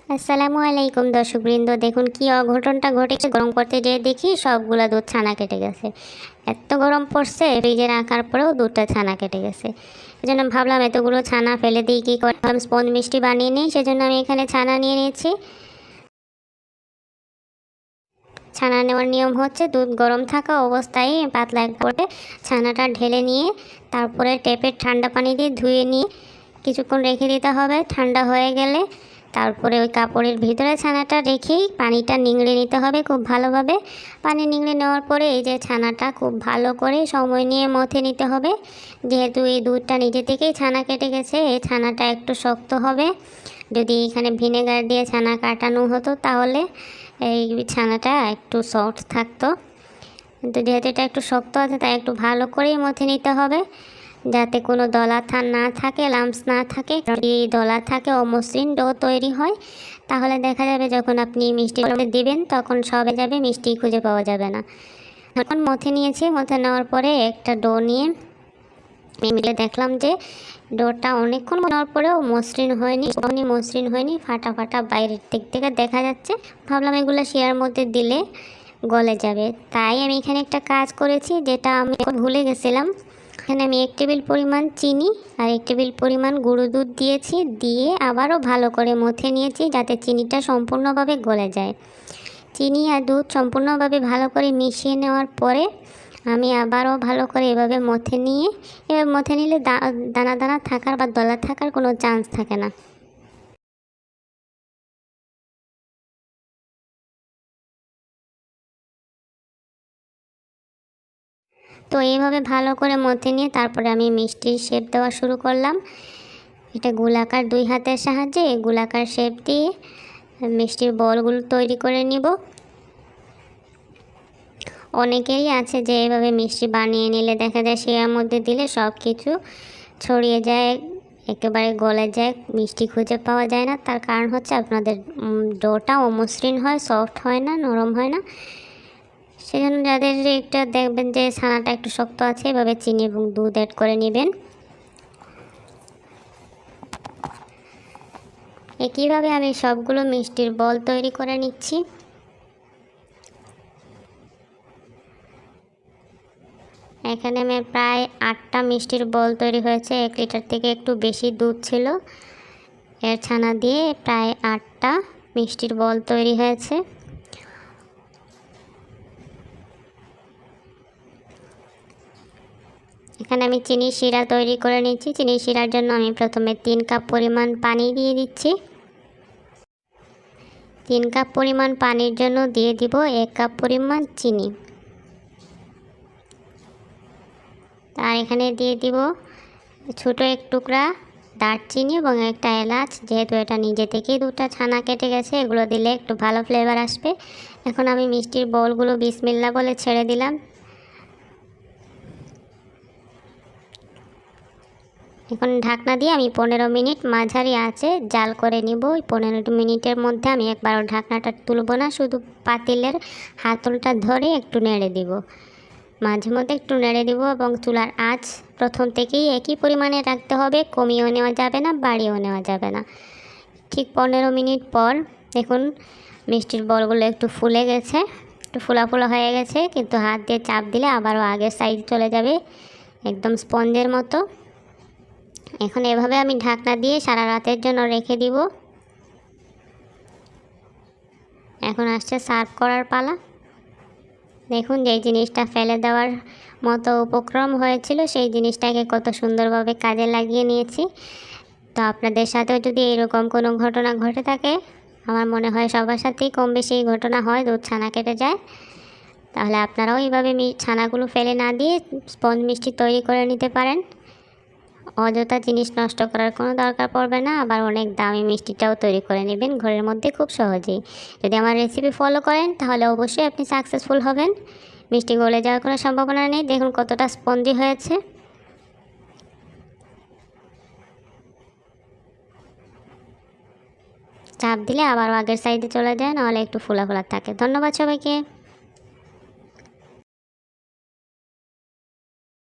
আসসালামু আলাইকুম দর্শকবৃন্দ, দেখুন কি অঘটনটা ঘটেছে। গরম করতে যেয়ে দেখি সবগুলা দুধ ছানা কেটে গেছে। এত গরম পড়ছে, ফ্রিজে রাখার পরেও দুধটা ছানা কেটে গেছে। এজন্য ভাবলাম এতগুলো ছানা ফেলে দিই, কী করলাম স্পঞ্জ মিষ্টি বানিয়ে নিই। সেজন্য আমি এখানে ছানা নিয়ে নিয়েছি। ছানা নেওয়ার নিয়ম হচ্ছে দুধ গরম থাকা অবস্থায় পাতলা করে ছানাটা ঢেলে নিয়ে তারপরে টেপের ঠান্ডা পানি দিয়ে ধুয়ে নিয়ে কিছুক্ষণ রেখে দিতে হবে। ঠান্ডা হয়ে গেলে তারপরে ওই কাপড়ের ভিতরে ছানাটা রেখেই পানিটা নিংড়ে নিতে হবে খুব ভালোভাবে। পানি নিংড়ে নেওয়ার পরে এই যে ছানাটা খুব ভালো করে সময় নিয়ে মথে নিতে হবে। যেহেতু এই দুধটা নিজে থেকেই ছানা কেটে গেছে, এই ছানাটা একটু শক্ত হবে। যদি এখানে ভিনেগার দিয়ে ছানা কাটানো হতো তাহলে এই ছানাটা একটু সফট থাকতো, কিন্তু যেহেতু এটা একটু শক্ত আছে তাই একটু ভালো করেই মথে নিতে হবে, যাতে কোনো দলা না থাকে, লাম্পস না থাকে। যদি দলা থাকে অমসৃণ ডো তৈরি হয়, তাহলে দেখা যাবে যখন আপনি মিষ্টি দিবেন তখন সবে যাবে, মিষ্টি খুঁজে পাওয়া যাবে না। এখন মথে নিয়েছি। মথে নেওয়ার পরে একটা ডো নিয়ে মিলে দেখলাম যে ডোটা অনেকক্ষণ নেওয়ার পরেও মসৃণ হয়নি, মসৃণ হয়নি, ফাটা ফাটা বাইরের দিক থেকে দেখা যাচ্ছে। ভাবলাম এগুলো শিরার মধ্যে দিলে গলে যাবে, তাই আমি এখানে একটা কাজ করেছি যেটা আমি ভুলে গেছিলাম। এখানে আমি 1 টেবিল পরিমাণ চিনি আর 1 টেবিল পরিমাণ গুঁড়ো দুধ দিয়েছি, দিয়ে আবারও ভালো করে মথে নিয়েছি যাতে চিনিটা সম্পূর্ণভাবে গলে যায়। চিনি আর দুধ সম্পূর্ণভাবে ভালো করে মিশিয়ে নেওয়ার পরে আমি আবারও ভালো করে এভাবে মথে নিলে দানা দানা থাকার বা দলা থাকার কোনো চান্স থাকে না। তো এইভাবে ভালো করে মথে নিয়ে তারপরে আমি মিষ্টির শেপ দেওয়া শুরু করলাম। এটা গোলাকার 2 হাতের সাহায্যে গোলাকার শেপ দিয়ে মিষ্টির বলগুলো তৈরি করে নিব। অনেকেরই আছে যে এভাবে মিষ্টি বানিয়ে নিলে দেখা যায় শিরার মধ্যে দিলে সব কিছু ছড়িয়ে যায়, একেবারে গলে যায়, মিষ্টি খুঁজে পাওয়া যায় না। তার কারণ হচ্ছে আপনাদের ডোটা অমসৃণ হয়, সফট হয় না, নরম হয় না। সেজন্য যাদের একটা দেখবেন যে ছানাটা একটু শক্ত আছে, এভাবে চিনি এবং দুধ অ্যাড করে নেবেন। একইভাবে আমি সবগুলো মিষ্টির বল তৈরি করে নিচ্ছি। এখানে আমি প্রায় 8টা মিষ্টির বল তৈরি হয়েছে। 1 লিটার থেকে একটু বেশি দুধ ছিল, এর ছানা দিয়ে প্রায় 8টা মিষ্টির বল তৈরি হয়েছে। এখানে আমি চিনি শিরা তৈরি করে নিচ্ছি। চিনি শিরার জন্য আমি প্রথমে 3 কাপ পরিমাণ পানি দিয়ে দিচ্ছি। 3 কাপ পরিমাণ পানির জন্য দিয়ে দিব 1 কাপ পরিমাণ চিনি। আর এখানে দিয়ে দিব ছোটো এক টুকরা দারচিনি এবং একটা এলাচ। যেহেতু এটা নিজে থেকেই 2টা ছানা কেটে গেছে, এগুলো দিলে একটু ভালো ফ্লেভার আসবে। এখন আমি মিষ্টির বলগুলো বিসমিল্লাহ বলে ছেড়ে দিলাম। এখন ঢাকনা দিয়ে আমি 15 মিনিট মাঝারি আঁচে জাল করে নিব। ওই 15 মিনিটের মধ্যে আমি একবারও ঢাকনাটা তুলব না, শুধু পাতিলের হাতলটা ধরে একটু নেড়ে দিব, মাঝে মধ্যে একটু নেড়ে দিব। এবং চুলার আঁচ প্রথম থেকেই একই পরিমাণে রাখতে হবে, কমিয়েও নেওয়া যাবে না, বাড়িয়েও নেওয়া যাবে না। ঠিক 15 মিনিট পর দেখুন মিষ্টির বলগুলো একটু ফুলে গেছে, একটু ফোলা ফোলা হয়ে গেছে, কিন্তু হাত দিয়ে চাপ দিলে আবারও আগের সাইজ চলে যাবে, একদম স্পঞ্জের মতো। এখন এভাবে আমি ঢাকনা দিয়ে সারা রাতের জন্য রেখে দিব। এখন আসছে সার্ভ করার পালা। দেখুন যেই জিনিসটা ফেলে দেওয়ার মতো উপক্রম হয়েছিল সেই জিনিসটাকে কত সুন্দরভাবে কাজে লাগিয়ে নিয়েছি। তো আপনাদের সাথেও যদি এরকম কোনো ঘটনা ঘটে থাকে, আমার মনে হয় সবার সাথেই কম বেশি এই ঘটনা হয়, দুধ ছানা কেটে যায়, তাহলে আপনারাও এইভাবে ছানাগুলো ফেলে না দিয়ে স্পঞ্জ মিষ্টি তৈরি করে নিতে পারেন। অযথা জিনিস নষ্ট করার কোনো দরকার পড়বে না, আবার অনেক দামি মিষ্টিটাও তৈরি করে নেবেন ঘরের মধ্যে খুব সহজেই। যদি আমার রেসিপি ফলো করেন তাহলে অবশ্যই আপনি সাকসেসফুল হবেন। মিষ্টি গলে যাওয়ার কোনো সম্ভাবনা নেই। দেখুন কতটা স্পঞ্জি হয়েছে। চাপ দিলে আবার আগের সাইডে চলে যায়, নাহলে একটু ফোলা ফোলা থাকে। ধন্যবাদ সবাইকে।